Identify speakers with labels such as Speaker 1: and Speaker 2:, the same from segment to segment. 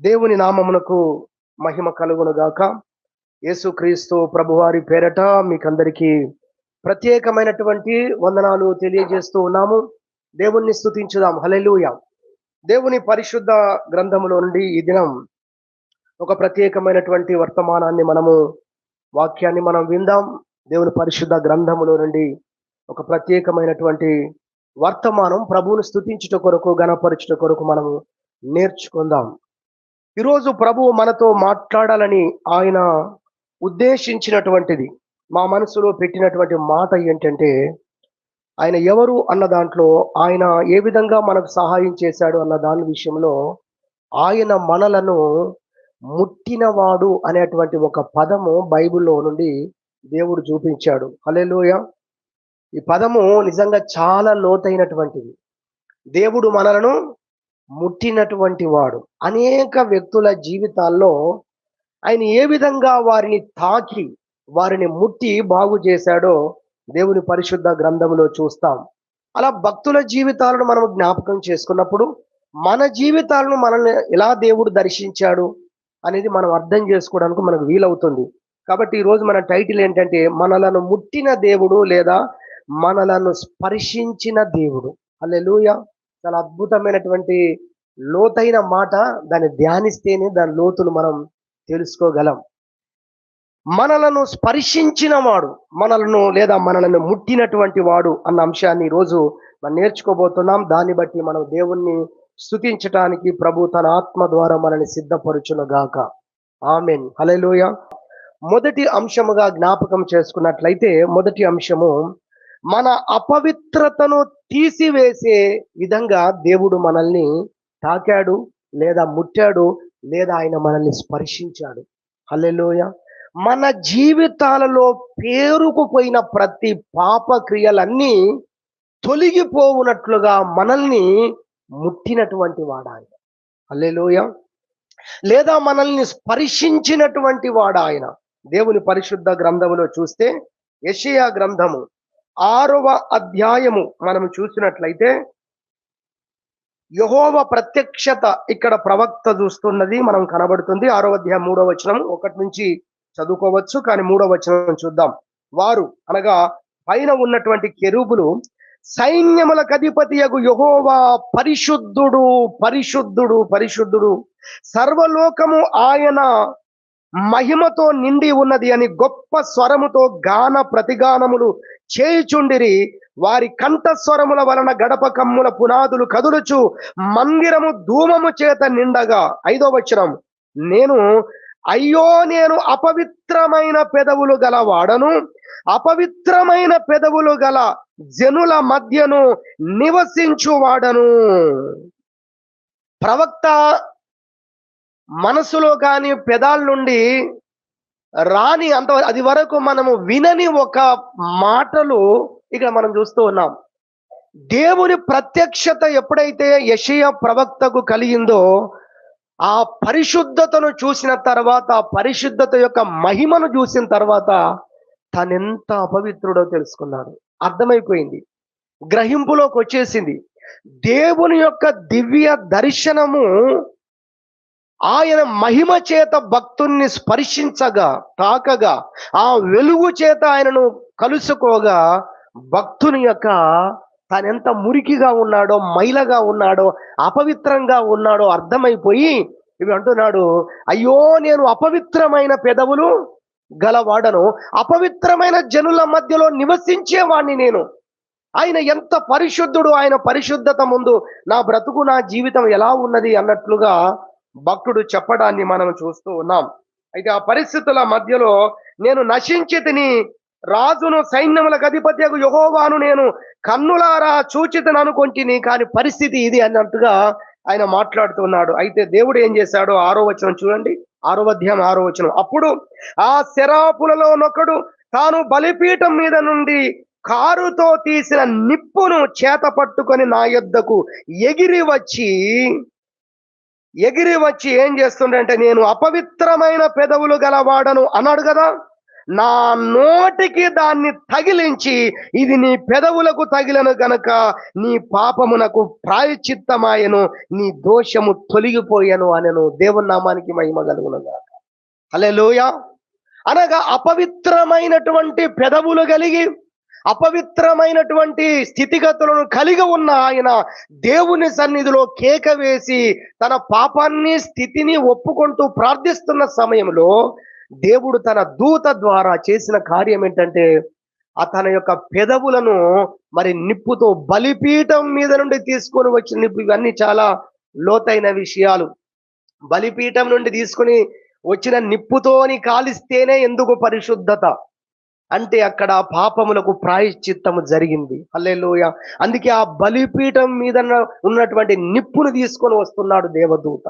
Speaker 1: దేవుని నామమునకు మహిమ కలుగును గాక. యేసుక్రీస్తు ప్రభువారి పేరట మీకందరికీ ప్రత్యేకమైనటువంటి వందనాలు తెలియజేస్తూ ఉన్నాము. దేవుణ్ణి స్తుతించుదాం. హల్లెలూయా. దేవుని పరిశుద్ధ గ్రంథములో నుండి ఈ దినం ఒక ప్రత్యేకమైనటువంటి వాక్యాన్ని మనం విందాం. దేవుని పరిశుద్ధ గ్రంథములో నుండి ఒక ప్రత్యేకమైనటువంటి వర్తమానం ప్రభువును స్తుతించుట కొరకు, గణపరచుట కొరకు మనము నేర్చుకుందాం. ఈరోజు ప్రభువు మనతో మాట్లాడాలని ఆయన ఉద్దేశించినటువంటిది, మా మనసులో పెట్టినటువంటి మాట ఏంటంటే, ఆయన ఎవరు అన్న దాంట్లో, ఆయన ఏ విధంగా మనకు సహాయం చేశాడు అన్న దాని విషయంలో, ఆయన మనలను ముట్టినవాడు అనేటువంటి ఒక పదము బైబిల్లో నుండి దేవుడు చూపించాడు. హల్లెలూయా. ఈ పదము నిజంగా చాలా లోతైనటువంటిది. దేవుడు మనలను ముట్టినటువంటి వాడు. అనేక వ్యక్తుల జీవితాల్లో ఆయన ఏ విధంగా వారిని తాకి, వారిని ముట్టి బాగు చేశాడో దేవుని పరిశుద్ధ గ్రంథంలో చూస్తాం. అలా భక్తుల జీవితాలను మనం జ్ఞాపకం చేసుకున్నప్పుడు మన జీవితాలను మనల్ని ఎలా దేవుడు దర్శించాడు అనేది మనం అర్థం చేసుకోవడానికి మనకు వీలవుతుంది. కాబట్టి ఈరోజు మన టైటిల్ ఏంటంటే, మనలను ముట్టిన దేవుడు లేదా మనలను స్పర్శించిన దేవుడు. హల్లెలూయా. చాలా అద్భుతమైనటువంటి లోతైన మాట. దాన్ని ధ్యానిస్తేనే దాని లోతును మనం తెలుసుకోగలం. మనలను స్పర్శించిన వాడు, మనలను ముట్టినటువంటి వాడు అన్న అంశాన్ని ఈరోజు మనం నేర్చుకోబోతున్నాం. దాన్ని బట్టి మనం దేవుణ్ణి స్తుతించటానికి ప్రభు తన ఆత్మ ద్వారా మనల్ని సిద్ధపరచును గాక. ఆమేన్. హల్లెలూయా. మొదటి అంశముగా జ్ఞాపకం చేసుకున్నట్లయితే, మొదటి అంశము, మన అపవిత్రతను తీసివేసే విధంగా దేవుడు మనల్ని తాకాడు లేదా ముట్టాడు లేదా ఆయన మనల్ని స్పర్శించాడు. హల్లెలూయా. మన జీవితాలలో పేరుకుపోయిన ప్రతి పాప క్రియలన్నీ తొలగిపోవునట్లుగా మనల్ని ముట్టినటువంటి వాడాయన. హల్లెలూయా. లేదా మనల్ని స్పర్శించినటువంటి వాడాయన. దేవుని పరిశుద్ధ గ్రంథములో చూస్తే, యెషయా గ్రంథము 6వ అధ్యాయము మనం చూసినట్లయితే, యెహోవా ప్రత్యక్షత ఇక్కడ ప్రవక్త చూస్తున్నది మనం కనబడుతుంది. 6వ అధ్యాయం 3వ వచనం, 1 నుంచి చదువుకోవచ్చు, కానీ 3వ వచనం చూద్దాం. వారు అనగా పైన ఉన్నటువంటి కెరూబులు, సైన్యములకు అధిపతియగు యెహోవా పరిశుద్ధుడు, పరిశుద్ధుడు, పరిశుద్ధుడు, సర్వలోకము ఆయన మహిమతో నిండి ఉన్నది అని గొప్ప స్వరముతో గాన ప్రతిగానములు చేయుచుండిరి. వారి కంఠస్వరముల వలన గడప కమ్ముల పునాదులు కదులుచు మందిరము ధూమము చేత నిండగా. 5వ వచనం, నేను అపవిత్రమైన పెదవులు గలవాడను, అపవిత్రమైన పెదవులు గల జనుల మధ్యను నివసించువాడను. ప్రవక్త మనసులో కానీ పెదాల నుండి రాని అది వరకు మనము వినని ఒక మాటలు ఇక్కడ మనం చూస్తూ ఉన్నాం. దేవుని ప్రత్యక్షత ఎప్పుడైతే యెషయా ప్రవక్తకు కలిగిందో, ఆ పరిశుద్ధతను చూసిన తర్వాత, ఆ పరిశుద్ధత యొక్క మహిమను చూసిన తర్వాత తనెంత అపవిత్రుడో తెలుసుకున్నాడు. అర్థమైపోయింది, గ్రహింపులోకి వచ్చేసింది. దేవుని యొక్క దివ్య దర్శనము ఆయన మహిమ చేత భక్తుణ్ణి స్పర్శించగా, తాకగా, ఆ వెలుగు చేత ఆయనను కలుసుకోగా, భక్తుని యొక్క తానెంత మురికిగా ఉన్నాడో, మైలగా ఉన్నాడో, అపవిత్రంగా ఉన్నాడో అర్థమైపోయి ఇవి అంటున్నాడు, అయ్యో నేను అపవిత్రమైన పెదవులు గలవాడను, అపవిత్రమైన జనుల మధ్యలో నివసించేవాణ్ణి నేను. ఆయన ఎంత పరిశుద్ధుడు, ఆయన పరిశుద్ధత ముందు నా బ్రతుకు, నా జీవితం ఎలా ఉన్నది అన్నట్లుగా భక్తుడు చెప్పడాన్ని మనం చూస్తూ ఉన్నాం. అయితే ఆ పరిస్థితుల మధ్యలో, నేను నశించి తిని రాజును, సైన్యములకు అధిపత్యకు యెహోవాను నేను కన్నులారా చూచితను అనుకొంటిని, కానీ పరిస్థితి ఇది అన్నట్టుగా ఆయన మాట్లాడుతున్నాడు. అయితే దేవుడు ఏం చేశాడో 6వ వచనం చూడండి. 6వ అధ్యాయం 6వ వచనం, అప్పుడు ఆ శరాపులలో నొకడు తాను బలిపీఠం మీద నుండి కారుతో తీసిన నిప్పును చేత పట్టుకొని నా యొద్దకు ఎగిరి వచ్చి ఏం చేస్తుండంటే, నేను అపవిత్రమైన పెదవులు గలవాడను అన్నాడు కదా. నా నోటికి దాన్ని తగిలించి, ఇది నీ పెదవులకు తగిలను గనక నీ పాపమునకు ప్రాయశ్చిత్తమాయను, నీ దోషము తొలగిపోయెను అనెను. దేవుని నామానికి మహిమ కలుగును గాక. హల్లెలూయా. అనగా అపవిత్రమైనటువంటి పెదవులు కలిగి, అపవిత్రమైనటువంటి స్థితిగతులను కలిగి ఉన్న ఆయన దేవుని సన్నిధిలో కేక వేసి తన పాపాన్ని, స్థితిని ఒప్పుకుంటూ ప్రార్థిస్తున్న సమయంలో దేవుడు తన దూత ద్వారా చేసిన కార్యం ఏంటంటే, తన యొక్క పెదవులను మరి నిప్పుతో బలిపీఠం మీద నుండి తీసుకొని వచ్చిన నిప్పు. ఇవన్నీ చాలా లోతైన విషయాలు. బలిపీఠం నుండి తీసుకొని వచ్చిన నిప్పుతోని కాలిస్తేనే ఎందుకు పరిశుద్ధత అంటే అక్కడ పాపములకు ప్రాయశ్చిత్తము జరిగింది. హల్లెలూయా. అందుకే ఆ బలిపీఠం మీద ఉన్నటువంటి నిప్పును తీసుకొని వస్తున్నాడు దేవదూత.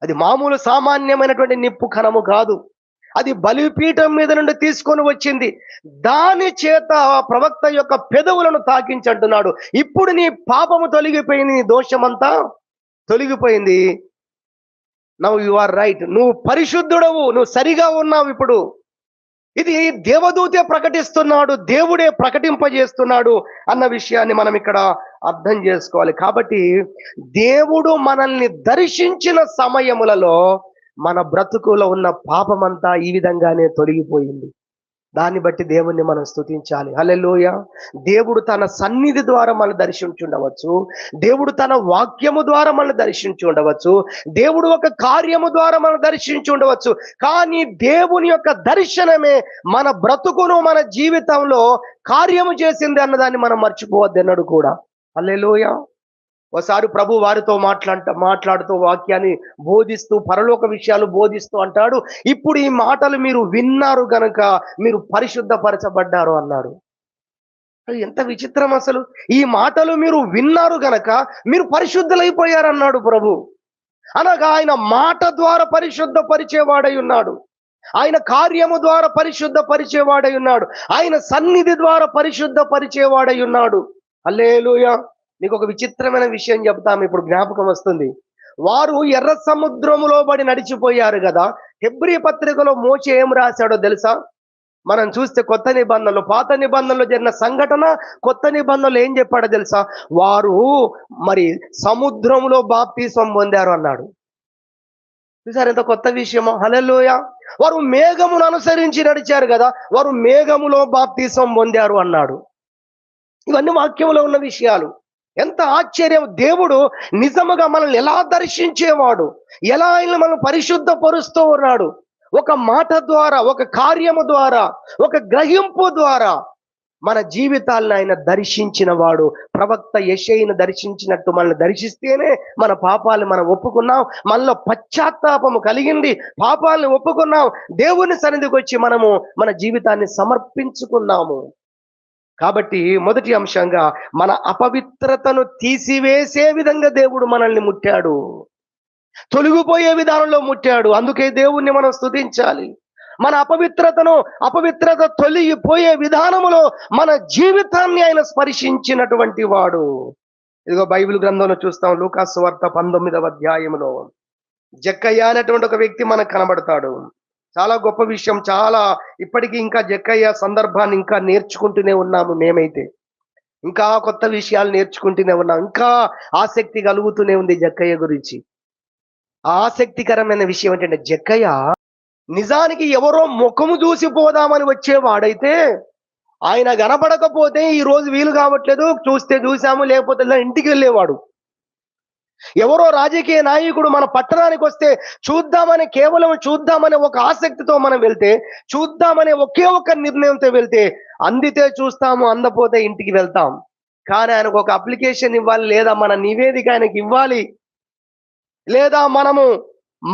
Speaker 1: అది మామూలు సామాన్యమైనటువంటి నిప్పు కణము కాదు, అది బలిపీఠం మీద నుండి తీసుకొని వచ్చింది. దాని చేత ప్రవక్త యొక్క పెదవులను తాకించంటున్నాడు, ఇప్పుడు నీ పాపము తొలగిపోయింది, నీ దోషమంతా తొలగిపోయింది. నౌ యు ఆర్ రైట్, నువ్వు పరిశుద్ధుడవు, నువ్వు సరిగా ఉన్నావు ఇప్పుడు. ఇది దేవదూతే ప్రకటిస్తున్నాడు, దేవుడే ప్రకటింపజేస్తున్నాడు అన్న విషయాన్ని మనం ఇక్కడ అర్థం చేసుకోవాలి. కాబట్టి దేవుడు మనల్ని దర్శించిన సమయములలో మన బ్రతుకులో ఉన్న పాపమంతా ఈ విధంగానే తొలగిపోయింది. దాన్ని బట్టి దేవుణ్ణి మనం స్తుతించాలి. హల్లెలూయా. దేవుడు తన సన్నిధి ద్వారా మనల్ని దర్శించుండవచ్చు, దేవుడు తన వాక్యము ద్వారా మనల్ని దర్శించి ఉండవచ్చు, దేవుడు ఒక కార్యము ద్వారా మనం దర్శించి ఉండవచ్చు. కానీ దేవుని యొక్క దర్శనమే మన బ్రతుకును, మన జీవితంలో కార్యము చేసింది అన్నదాన్ని మనం మర్చిపోవద్దన్నాడు కూడా. హల్లెలూయా. ఒకసారి ప్రభు వారితో మాట్లాడుతూ వాక్యాన్ని బోధిస్తూ, పరలోక విషయాలు బోధిస్తూ అంటాడు, ఇప్పుడు ఈ మాటలు మీరు విన్నారు గనక మీరు పరిశుద్ధపరచబడ్డారు అన్నాడు. అది ఎంత విచిత్రం అసలు. ఈ మాటలు మీరు విన్నారు గనక మీరు పరిశుద్ధులైపోయారన్నాడు ప్రభు. అనగా ఆయన మాట ద్వారా పరిశుద్ధపరిచేవాడై ఉన్నాడు, ఆయన కార్యము ద్వారా పరిశుద్ధపరిచేవాడై ఉన్నాడు, ఆయన సన్నిధి ద్వారా పరిశుద్ధపరిచేవాడై ఉన్నాడు. హల్లెలూయా. నీకు ఒక విచిత్రమైన విషయం చెప్తాము, ఇప్పుడు జ్ఞాపకం వస్తుంది. వారు ఎర్ర సముద్రములో పడి నడిచిపోయారు కదా. హెబ్రీ పత్రికలో మోషే ఏం రాశాడో తెలుసా? మనం చూస్తే కొత్త నిబంధనలో, పాత నిబంధనలో జరిగిన సంఘటన, కొత్త నిబంధనలో ఏం చెప్పాడో తెలుసా? వారు మరి సముద్రములో బాప్తిసం పొందారు అన్నాడు. చూసారు ఎంత కొత్త విషయమో. హల్లెలూయా. వారు మేఘమును అనుసరించి నడిచారు కదా, వారు మేఘములో బాప్తిసం పొందారు అన్నాడు. ఇవన్నీ వాక్యంలో ఉన్న విషయాలు. ఎంత ఆశ్చర్యం. దేవుడు నిజముగా మనల్ని ఎలా దర్శించేవాడు, ఎలా ఆయన మనం పరిశుద్ధపరుస్తూ ఉన్నాడు. ఒక మాట ద్వారా, ఒక కార్యము ద్వారా, ఒక గ్రహింపు ద్వారా మన జీవితాలను ఆయన దర్శించిన వాడు. ప్రవక్త యెషయాను దర్శించినట్టు మనల్ని దర్శిస్తేనే మన పాపాలను మనం ఒప్పుకున్నాం, మనలో పశ్చాత్తాపము కలిగింది, పాపాలను ఒప్పుకున్నాం, దేవుని సన్నిధికి వచ్చి మనము మన జీవితాన్ని సమర్పించుకున్నాము. కాబట్టి మొదటి అంశంగా మన అపవిత్రతను తీసివేసే విధంగా దేవుడు మనల్ని ముట్టాడు, తొలగిపోయే విధానంలో ముట్టాడు. అందుకే దేవుణ్ణి మనం స్తుతించాలి. మన అపవిత్రత తొలగిపోయే విధానములో మన జీవితాన్ని ఆయన స్పర్శించినటువంటి వాడు. ఇదిగో బైబిల్ గ్రంథంలో చూస్తాం, లూకాసు వార్త 19వ అధ్యాయంలో జక్కయ్య అనేటువంటి ఒక వ్యక్తి మనకు కనబడతాడు. చాలా గొప్ప విషయం. చాలా ఇప్పటికీ ఇంకా జక్కయ్య సందర్భాన్ని ఇంకా నేర్చుకుంటూనే ఉన్నాము. మేమైతే ఇంకా కొత్త విషయాలు నేర్చుకుంటూనే ఉన్నాం. ఇంకా ఆసక్తి కలుగుతూనే ఉంది జక్కయ్య గురించి. ఆసక్తికరమైన విషయం ఏంటంటే, జక్కయ్య నిజానికి ఎవరో ముఖము చూసి పోదామని వచ్చేవాడైతే, ఆయన కనపడకపోతే ఈ రోజు వీలు కావట్లేదు, చూస్తే చూసాము, లేకపోతే ఇంటికి వెళ్ళేవాడు. ఎవరో రాజకీయ నాయకుడు మన పట్టణానికి వస్తే కేవలం చూద్దామనే ఒక ఆసక్తితో మనం వెళ్తే, చూద్దామనే ఒకే ఒక నిర్ణయంతో వెళ్తే, అందితే చూస్తాము, అందపోతే ఇంటికి వెళ్తాం. కానీ ఆయనకు ఒక అప్లికేషన్ ఇవ్వాలి, లేదా మన నివేదిక ఆయనకి ఇవ్వాలి, లేదా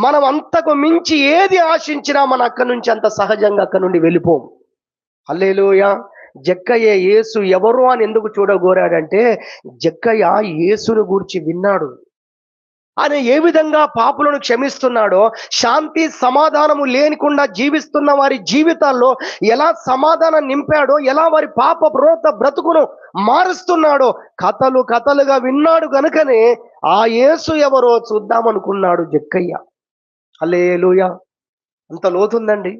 Speaker 1: మనం అంతకు మించి ఏది ఆశించినా మన అక్కడి నుంచి అంత సహజంగా అక్కడి నుండి వెళ్ళిపోం. హల్లెలూయా. జక్కయ్య యేసు ఎవరు అని ఎందుకు చూడగోరాడంటే, జక్కయ్య యేసును గూర్చి విన్నాడు. ఆయన ఏ విధంగా పాపులను క్షమిస్తున్నాడో, శాంతి సమాధానము లేనికుండా జీవిస్తున్న వారి జీవితాల్లో ఎలా సమాధానం నింపాడో, ఎలా వారి పాప బ్రతుకును మారుస్తున్నాడో కథలుగా విన్నాడు. గనుకనే ఆ యేసు ఎవరో చూద్దామనుకున్నాడు జక్కయ్య. హల్లెలూయా. అంత లోతుందండి.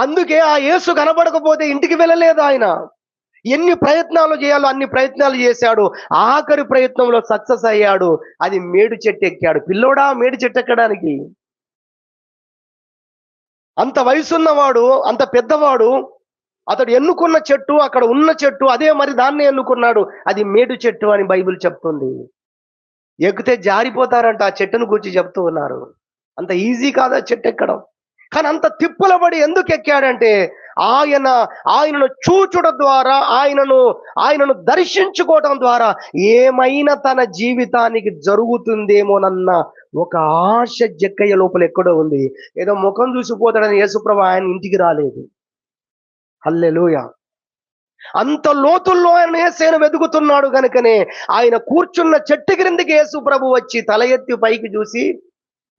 Speaker 1: అందుకే ఆ యేసు కనబడకపోతే ఇంటికి వెళ్ళలేదు ఆయన. ఎన్ని ప్రయత్నాలు చేయాలో అన్ని ప్రయత్నాలు చేశాడు. ఆఖరి ప్రయత్నంలో సక్సెస్ అయ్యాడు. అది మేడు చెట్టు ఎక్కాడు. పిల్లోడా మేడు చెట్టు ఎక్కడానికి? అంత వయసున్నవాడు, అంత పెద్దవాడు, అతడు ఎన్నుకున్న చెట్టు, అక్కడ ఉన్న చెట్టు అదే, మరి దాన్నే ఎన్నుకున్నాడు. అది మేడు చెట్టు అని బైబిల్ చెప్తుంది. ఎక్కితే జారిపోతారంట, ఆ చెట్టును గురించి చెప్తూ ఉన్నారు. అంత ఈజీ కాదు ఆ చెట్టు ఎక్కడం. కానీ అంత తిప్పల పడి ఎందుకు ఎక్కాడంటే, ఆయన ఆయనను చూచుట ద్వారా, ఆయనను దర్శించుకోవటం ద్వారా ఏమైనా తన జీవితానికి జరుగుతుందేమోనన్న ఒక ఆశ జక్కయ్య లోపల ఎక్కడో ఉంది. ఏదో ముఖం చూసిపోతాడని యేసుప్రభు ఆయన ఇంటికి రాలేదు. హల్లెలూయా. అంత లోతుల్లో ఆయన యేసయ్యను వెతుకుతున్నాడు గనుకనే ఆయన కూర్చున్న చెట్టు క్రిందికి యేసు ప్రభు వచ్చి తల ఎత్తి పైకి చూసి,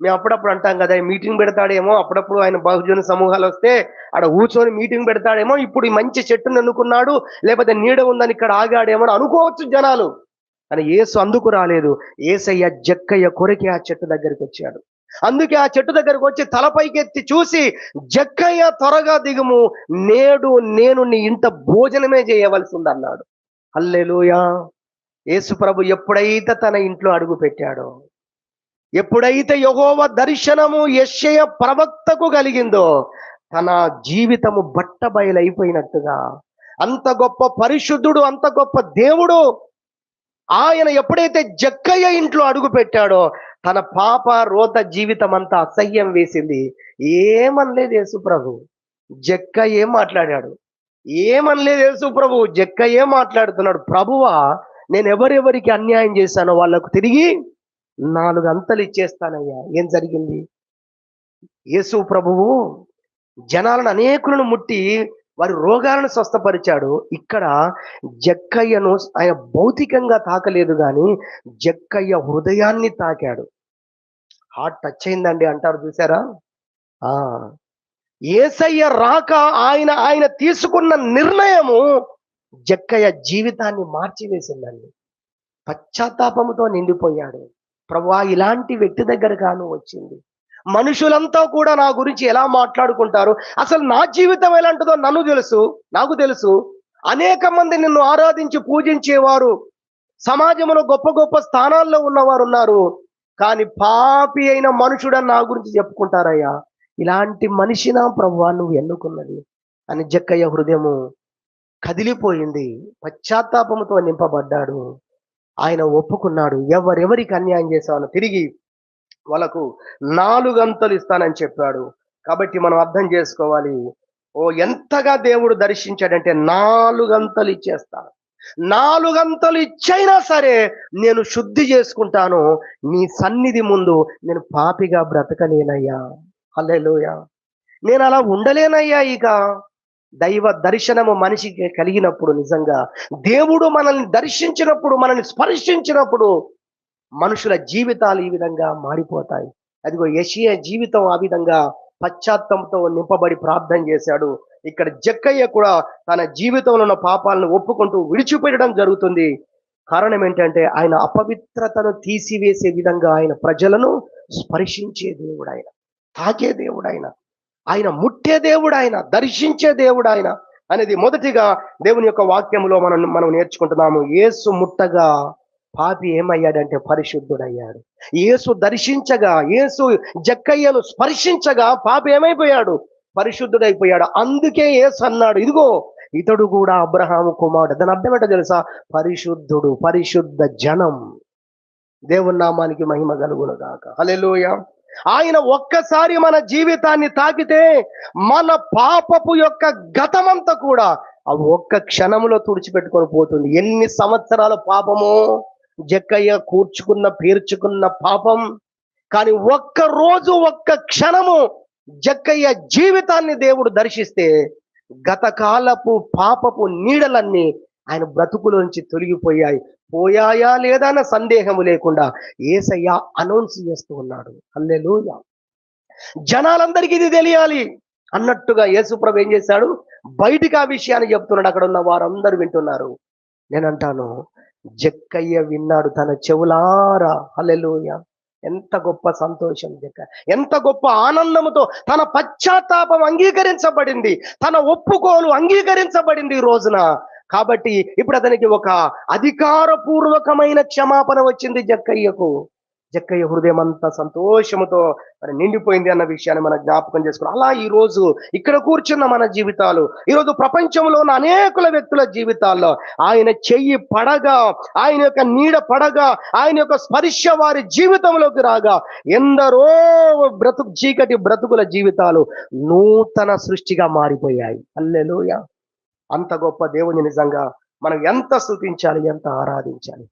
Speaker 1: మేము అప్పుడప్పుడు అంటాం కదా, మీటింగ్ పెడతాడేమో, అప్పుడప్పుడు ఆయన బహుజన సమూహాలు వస్తే ఆడ కూర్చొని మీటింగ్ పెడతాడేమో, ఇప్పుడు ఈ మంచి చెట్టును ఎన్నుకున్నాడు, లేకపోతే నీడ ఉందని ఇక్కడ ఆగాడేమో అని అనుకోవచ్చు జనాలు. కానీ యేసు అందుకు రాలేదు. యేసయ్య జక్కయ్య కొరికి ఆ చెట్టు దగ్గరికి వచ్చాడు. అందుకే ఆ చెట్టు దగ్గరకు వచ్చి తలపైకెత్తి చూసి, జక్కయ్య త్వరగా దిగుము, నేడు నేను నీ ఇంట భోజనమే చేయవలసి ఉంది అన్నాడు. హల్లెలూయా. యేసు ప్రభు ఎప్పుడైతే తన ఇంట్లో అడుగు పెట్టాడో, ఎప్పుడైతే యెహోవా దర్శనము యెషయా ప్రవక్తకు కలిగిందో, తన జీవితము బట్టబయలైపోయినట్టుగా, అంత గొప్ప పరిశుద్ధుడు, అంత గొప్ప దేవుడు ఆయన ఎప్పుడైతే జక్కయ్య ఇంట్లో అడుగు పెట్టాడో, తన పాప రోత జీవితం అంతా అసహ్యం వేసింది. ఏమనలేదు యేసు ప్రభు. జక్కయ్య ఏం మాట్లాడాడు? ఏమనలేదు యేసు ప్రభు. జక్కయ్య ఏం మాట్లాడుతున్నాడు? ప్రభువా, నేను ఎవరెవరికి అన్యాయం చేశానో వాళ్ళకు తిరిగి 4 అంతలు ఇచ్చేస్తానయ్యా. ఏం జరిగింది? యేసు ప్రభువు జనాలను అనేకులను ముట్టి వారి రోగాలను స్వస్థపరిచాడు. ఇక్కడ జక్కయ్యను ఆయన భౌతికంగా తాకలేదు, కానీ జక్కయ్య హృదయాన్ని తాకాడు. హార్ట్ టచ్ అయిందండి అంటారు చూసారా? ఆ యేసయ్య రాక ఆయన ఆయన తీసుకున్న నిర్ణయము జక్కయ్య జీవితాన్ని మార్చివేసిందండి. పశ్చాత్తాపముతో నిండిపోయాడు. ప్రభువా, ఇలాంటి వ్యక్తి దగ్గర గాను వచ్చింది. మనుషులంతా కూడా నా గురించి ఎలా మాట్లాడుకుంటారు, అసలు నా జీవితం ఎలాంటిదో నాకు తెలుసు. అనేక మంది నిన్ను ఆరాధించి పూజించేవారు సమాజంలో గొప్ప గొప్ప స్థానాల్లో ఉన్నవారు ఉన్నారు. కానీ పాపి అయిన మనుషుడని నా గురించి చెప్పుకుంటారయ్యా. ఇలాంటి మనిషినా ప్రభువా నువ్వు ఎన్నుకున్నది అని జక్కయ్య హృదయము కదిలిపోయింది. పశ్చాత్తాపముతో నింపబడ్డాడు. ఆయన ఒప్పుకున్నాడు. ఎవరెవరికి అన్యాయం చేశావో తిరిగి వాళ్ళకు 4 అంతలు ఇస్తానని చెప్పాడు. కాబట్టి మనం అర్థం చేసుకోవాలి, ఎంతగా దేవుడు దర్శించాడంటే 4 అంతలు ఇచ్చేస్తాను. 4 అంతలు ఇచ్చైనా సరే నేను శుద్ధి చేసుకుంటాను. నీ సన్నిధి ముందు నేను పాపిగా బ్రతకలేనయ్యా. హల్లెలూయా. నేను అలా ఉండలేనయ్యా. ఇక దైవ దర్శనము మనిషికి కలిగినప్పుడు, నిజంగా దేవుడు మనల్ని దర్శించినప్పుడు, మనల్ని స్పర్శించినప్పుడు మనుషుల జీవితాలు ఈ విధంగా మారిపోతాయి. అదిగో యెషయా జీవితం ఆ విధంగా పశ్చాత్తాపంతో నింపబడి ప్రార్థన చేశాడు. ఇక్కడ జక్కయ్య కూడా తన జీవితంలో ఉన్న పాపాలను ఒప్పుకుంటూ విడిచిపెట్టడం జరుగుతుంది. కారణం ఏంటంటే ఆయన అపవిత్రతను తీసివేసే విధంగా ఆయన ప్రజలను స్పర్శించే దేవుడు ఆయన, తాకే దేవుడు ఆయన, ఆయన ముట్టే దేవుడు ఆయన, దర్శించే దేవుడు ఆయన అనేది మొదటిగా దేవుని యొక్క వాక్యంలో మనం నేర్చుకుంటున్నాము. యేసు ముట్టగా పాపి ఏమయ్యాడంటే పరిశుద్ధుడయ్యాడు. యేసు దర్శించగా, యేసు జక్కయ్యను స్పర్శించగా పాపి ఏమైపోయాడు? పరిశుద్ధుడైపోయాడు. అందుకే యేసు అన్నాడు, ఇదిగో ఇతడు కూడా అబ్రహాము కుమారుడు. దాని అర్థం ఏంటో తెలుసా? పరిశుద్ధుడు, పరిశుద్ధ జనం. దేవుని నామానికి మహిమ కలుగును గాక. హల్లెలూయా. ఆయన ఒక్కసారి మన జీవితాన్ని తాకితే మన పాపపు యొక్క గతమంతా కూడా ఆ ఒక్క క్షణంలో తుడిచిపెట్టుకొని పోతుంది. ఎన్ని సంవత్సరాల పాపమో జక్కయ్య పేర్చుకున్న పాపం, కానీ ఒక్క రోజు, ఒక్క క్షణము జక్కయ్య జీవితాన్ని దేవుడు దర్శిస్తే గతకాలపు పాపపు నీడలన్నీ ఆయన బ్రతుకులోంచి పోయాయా లేదా అన్న సందేహము లేకుండా యేసయ్య అనౌన్స్ చేస్తూ ఉన్నాడు. హల్లెలూయా. జనాలందరికీ ఇది తెలియాలి అన్నట్టుగా యేసుప్రభు ఏం చేశాడు? బయటికి ఆ విషయాన్ని చెప్తున్నాడు. అక్కడ ఉన్న వారందరూ వింటున్నారు. నేనంటాను, జక్కయ్య విన్నాడు తన చెవులారా. హల్లెలూయా. ఎంత గొప్ప సంతోషం ఎంత గొప్ప ఆనందముతో తన పశ్చాత్తాపం అంగీకరించబడింది, తన ఒప్పుకోలు అంగీకరించబడింది ఈ రోజున. కాబట్టి ఇప్పుడు అతనికి ఒక అధికారపూర్వకమైన క్షమాపణ వచ్చింది జక్కయ్యకు. జక్కయ్య హృదయం అంతా సంతోషముతో మరి నిండిపోయింది అన్న విషయాన్ని మనం జ్ఞాపకం చేసుకోవాలి. అలా ఈ రోజు ఇక్కడ కూర్చున్న మన జీవితాలు, ఈరోజు ప్రపంచంలో ఉన్న అనేకుల వ్యక్తుల జీవితాల్లో ఆయన చెయ్యి పడగా, ఆయన యొక్క నీడ పడగా, ఆయన యొక్క స్పర్శ వారి జీవితంలోకి రాగా ఎందరో చీకటి బ్రతుకుల జీవితాలు నూతన సృష్టిగా మారిపోయాయి. హల్లెలూయా. అంత గొప్ప దేవుని నిజంగా మనం ఎంత స్తుతించాలి, ఎంత ఆరాధించాలి.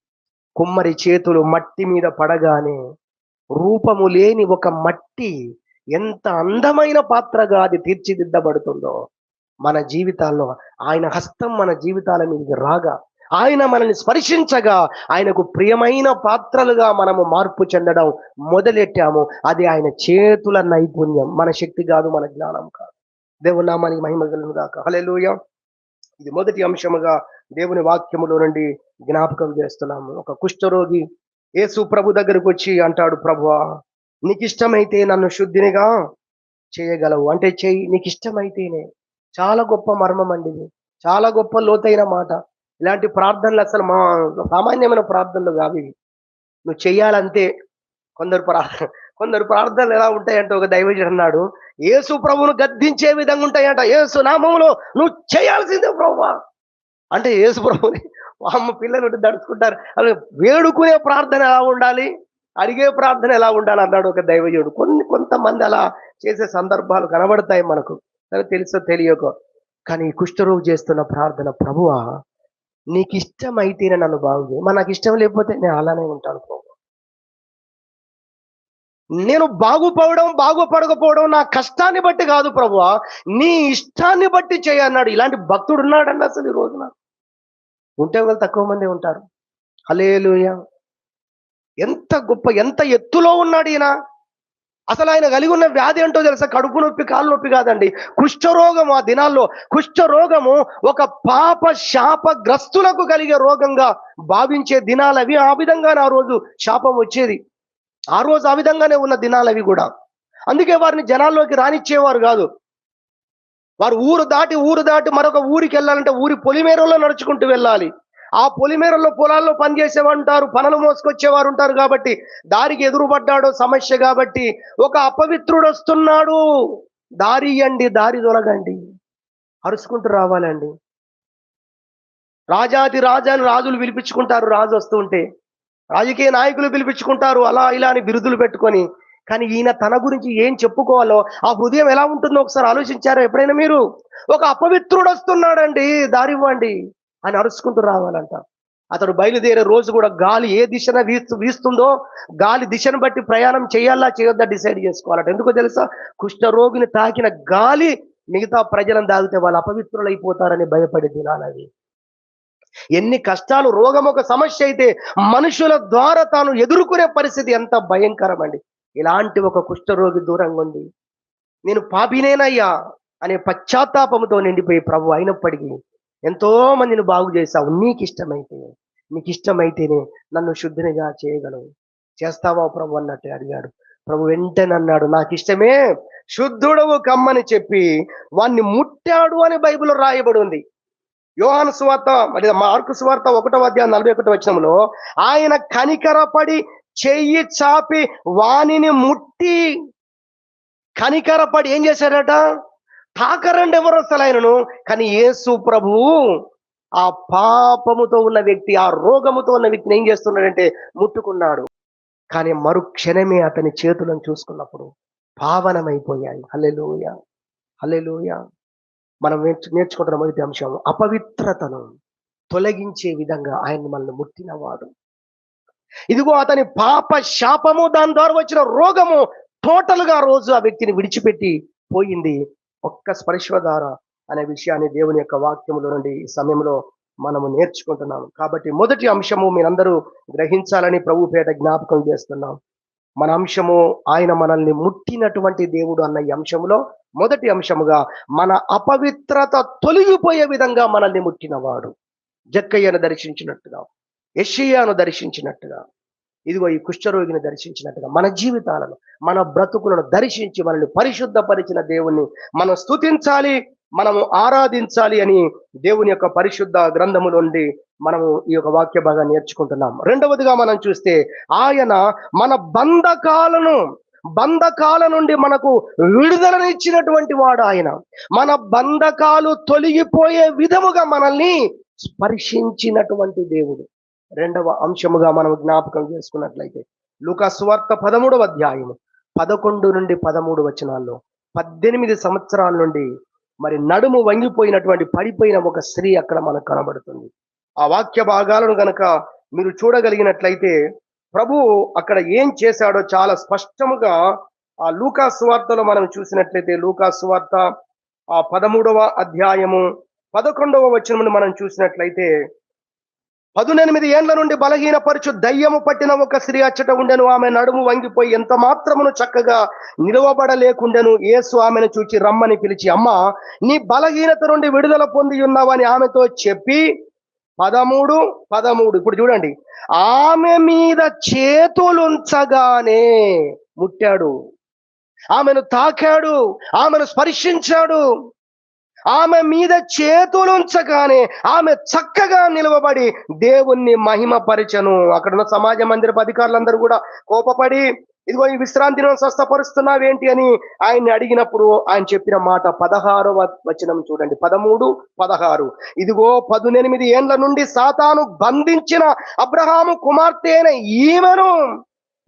Speaker 1: కుమ్మరి చేతులు మట్టి మీద పడగానే రూపము లేని ఒక మట్టి ఎంత అందమైన పాత్రగా అది తీర్చిదిద్దబడుతుందో, మన జీవితాల్లో ఆయన హస్తం మన జీవితాల మీదకి రాగా, ఆయన మనల్ని స్పర్శించగా, ఆయనకు ప్రియమైన పాత్రలుగా మనము మార్పు చెందడం మొదలెట్టాము. అది ఆయన చేతుల నైపుణ్యం, మన శక్తి కాదు, మన జ్ఞానం కాదు. దేవుని నామానికి మహిమ కలుగును గాక. హల్లెలూయా. ఇది మొదటి అంశముగా దేవుని వాక్యములో నుండి జ్ఞాపకం చేస్తున్నాము. ఒక కుష్ఠరోగి యేసు ప్రభు దగ్గరకు వచ్చి అంటాడు, ప్రభువా నీకు ఇష్టమైతే నన్ను శుద్ధినిగా చేయగలవు. అంటే చెయ్యి, నీకు ఇష్టమైతేనే. చాలా గొప్ప మర్మం అండి ఇది, చాలా గొప్ప లోతైన మాట. ఇలాంటి ప్రార్థనలు అసలు సామాన్యమైన ప్రార్థనలు కావు ఇవి. నువ్వు చెయ్యాలంతే. కొందరు ప్రార్థనలు ఎలా ఉంటాయంటే, ఒక దైవజనుడు అన్నాడు, యేసు ప్రభువును గద్దించే విధంగా ఉంటాయంట. యేసు నామములో నువ్వు చేయాల్సిందే ప్రభువా అంటే, యేసు ప్రభుని అమ్మ పిల్లలు దడుచుకుంటారు. అలా వేడుకునే ప్రార్థన ఎలా ఉండాలి, అడిగే ప్రార్థన ఎలా ఉండాలి అన్నాడు ఒక దైవజనుడు. కొంతమంది అలా చేసే సందర్భాలు కనబడతాయి మనకు, తెలుసో తెలియకో. కానీ ఈ కుష్ఠరోగి చేస్తున్న ప్రార్థన, ప్రభువా నీకు ఇష్టమైతేనే నన్ను బాగు చేయి, మరి నాకు ఇష్టం లేకపోతే నేను అలానే ఉంటాను ప్రభు. నేను బాగుపడకపోవడం నా కష్టాన్ని బట్టి కాదు ప్రభువా, నీ ఇష్టాన్ని బట్టి చేయన్నాడు. ఇలాంటి భక్తుడు ఉన్నాడండి అసలు ఈ రోజున. ఉంటే వాళ్ళు తక్కువ మంది ఉంటారు. హల్లెలూయా. ఎంత గొప్ప, ఎంత ఎత్తులో ఉన్నాడు ఈయన. అసలు ఆయన కలిగి ఉన్న వ్యాధి ఏంటో తెలుసా? కడుపు నొప్పి, కాలు నొప్పి కాదండి, కుష్ఠరోగము. ఆ దినాల్లో కుష్ఠరోగము ఒక పాప శాపగ్రస్తులకు కలిగే రోగంగా భావించే దినాలవి. ఆ విధంగానే ఆ రోజు శాపం వచ్చేది. ఆ రోజు ఆ విధంగానే ఉన్న దినాలవి కూడా. అందుకే వారిని జనాల్లోకి రానిచ్చేవారు కాదు. వారు ఊరు దాటి మరొక ఊరికి వెళ్ళాలంటే ఊరి పొలిమేరలో నడుచుకుంటూ వెళ్ళాలి. ఆ పొలిమేరల్లో పొలాల్లో పనిచేసేవారు ఉంటారు, పనులు మోసుకొచ్చేవారు ఉంటారు. కాబట్టి దారికి ఎదురుపడ్డాడో సమస్య. కాబట్టి ఒక అపవిత్రుడు వస్తున్నాడు, దారి ఇయ్యండి, దారి తొలగండి, అరుచుకుంటూ రావాలండి. రాజాది రాజాని రాజులు పిలిపించుకుంటారు, రాజు వస్తుంటే. రాజకీయ నాయకులు పిలిపించుకుంటారు అలా ఇలా అని బిరుదులు పెట్టుకొని. కానీ ఈయన తన గురించి ఏం చెప్పుకోవాలో, ఆ హృదయం ఎలా ఉంటుందో ఒకసారి ఆలోచించారా ఎప్పుడైనా మీరు? ఒక అపవిత్రుడు వస్తున్నాడండి, దారివ్వండి అని అరుచుకుంటూ రావాలంట. అతడు బయలుదేరే రోజు కూడా గాలి ఏ దిశన వీస్తుందో గాలి దిశను బట్టి ప్రయాణం చేయాలా చేయొద్దా డిసైడ్ చేసుకోవాలంట. ఎందుకో తెలుసా? కుష్ఠరోగిని తాకిన గాలి మిగతా ప్రజలను తాగితే వాళ్ళు అపవిత్రులు అయిపోతారని భయపడే దినాలవి. ఎన్ని కష్టాలు, రోగం ఒక సమస్య అయితే మనుషుల ద్వారా తాను ఎదుర్కొనే పరిస్థితి ఎంత భయంకరం అండి. ఇలాంటి ఒక కుష్ఠరోగి దూరంగా ఉంది, నేను పాపినేనయ్యా అనే పశ్చాత్తాపంతో నిండిపోయి, ప్రభు అయినప్పటికీ ఎంతో మందిని బాగు చేశావు, నీకు ఇష్టమైతేనే నన్ను శుద్ధినిగా చేయగలవు, చేస్తావా ప్రభు అన్నట్టు అడిగాడు. ప్రభు వెంటనే అన్నాడు, నాకు ఇష్టమే, శుద్ధుడవు కమ్మని చెప్పి వాణ్ణి ముట్టాడు అని బైబిల్లో రాయబడి ఉంది. యోహాను సువార్త, మరి మార్కు సువార్త 1వ అధ్యాయం 41వ వచనంలో ఆయన కనికరపడి చెయ్యి చాపి వానిని ముట్టి, కనికరపడి ఏం చేశాడట? తాకరండి ఎవరు అసలు ఆయనను. కానీ యేసు ప్రభువు ఆ పాపముతో ఉన్న వ్యక్తి, ఆ రోగముతో ఉన్న వ్యక్తిని ఏం చేస్తున్నాడంటే ముట్టుకున్నాడు. కానీ మరుక్షణమే అతని చేతులను చూసుకున్నప్పుడు పావనమైపోయాయి. హల్లెలూయా, హల్లెలూయా. మనం నేర్చుకుంటున్న మొదటి అంశం, అపవిత్రతను తొలగించే విధంగా ఆయన మనల్ని ముట్టినవాడు. ఇదిగో అతని పాప శాపము, దాని ద్వారా వచ్చిన రోగము టోటల్ గా రోజు ఆ వ్యక్తిని విడిచిపెట్టి పోయింది ఒక్క స్పర్శ ద్వారా అనే విషయాన్ని దేవుని యొక్క వాక్యములో నుండి ఈ సమయంలో మనము నేర్చుకుంటున్నాము. కాబట్టి మొదటి అంశము మీరందరూ గ్రహించాలని ప్రభు పేట జ్ఞాపకం చేస్తున్నాం. మన అంశము ఆయన మనల్ని ముట్టినటువంటి దేవుడు అన్న ఈ అంశంలో మొదటి అంశముగా మన అపవిత్రత తొలగిపోయే విధంగా మనల్ని ముట్టినవాడు. జక్కయ్యను దర్శించినట్టుగా, యెషయాను దర్శించినట్టుగా, ఇదిగో ఈ కుష్ఠరోగిని దర్శించినట్టుగా మన జీవితాలను, మన బ్రతుకులను దర్శించి మనల్ని పరిశుద్ధపరిచిన దేవుణ్ణి మనం స్తుతించాలి, మనము ఆరాధించాలి అని దేవుని యొక్క పరిశుద్ధ గ్రంథము నుండి మనము ఈ యొక్క వాక్య భాగాన్ని నేర్చుకుంటున్నాం. రెండవదిగా మనం చూస్తే ఆయన మన బంధకాల నుండి మనకు విడుదలనిచ్చినటువంటి వాడు ఆయన. మన బంధకాలు తొలగిపోయే విధముగా మనల్ని స్పర్శించినటువంటి దేవుడు. రెండవ అంశముగా మనం జ్ఞాపకం చేసుకున్నట్లయితే లూకా సువార్త 13వ అధ్యాయము 11 నుండి 13 వచనాల్లో 18 సంవత్సరాల నుండి మరి నడుము వంగిపోయినటువంటి పడిపోయిన ఒక స్త్రీ అక్కడ మనకు కనబడుతుంది. ఆ వాక్య భాగాలను గనక మీరు చూడగలిగినట్లయితే ప్రభు అక్కడ ఏం చేశాడో చాలా స్పష్టముగా ఆ లూకా సువార్తలో మనం చూసినట్లయితే లూకా సువార్త ఆ 13వ అధ్యాయము 11వ వచనమును మనం చూసినట్లయితే 18 ఏండ్ల నుండి బలహీనపరచు దయ్యము పట్టిన ఒక స్త్రీ అచ్చట ఉండెను. ఆమె నడుము వంగిపోయి ఎంత మాత్రమును చక్కగా నిలవబడలేకుండెను. యేసు ఆమెను చూచి రమ్మని పిలిచి, అమ్మా, నీ బలహీనత నుండి విడుదల పొంది ఉన్నావని ఆమెతో చెప్పి 13 ఇప్పుడు చూడండి, ఆమె మీద చేతులుంచగానే ముట్టాడు, ఆమెను తాకాడు, ఆమెను స్పర్శించాడు. ఆమె మీద చేతులుంచగానే ఆమె చక్కగా నిలవబడి దేవుణ్ణి మహిమపరిచెను. అక్కడున్న సమాజ మందిరపు అధికారులందరూ కూడా కోపపడి, ఇదిగో ఈ విశ్రాంతిని స్వస్థపరుస్తున్నావేంటి అని ఆయన్ని అడిగినప్పుడు ఆయన చెప్పిన మాట 16వ వచనం చూడండి, 13, 16. ఇదిగో 18 ఏండ్ల నుండి సాతాను బంధించిన అబ్రహాము కుమార్తె అయిన ఈమెను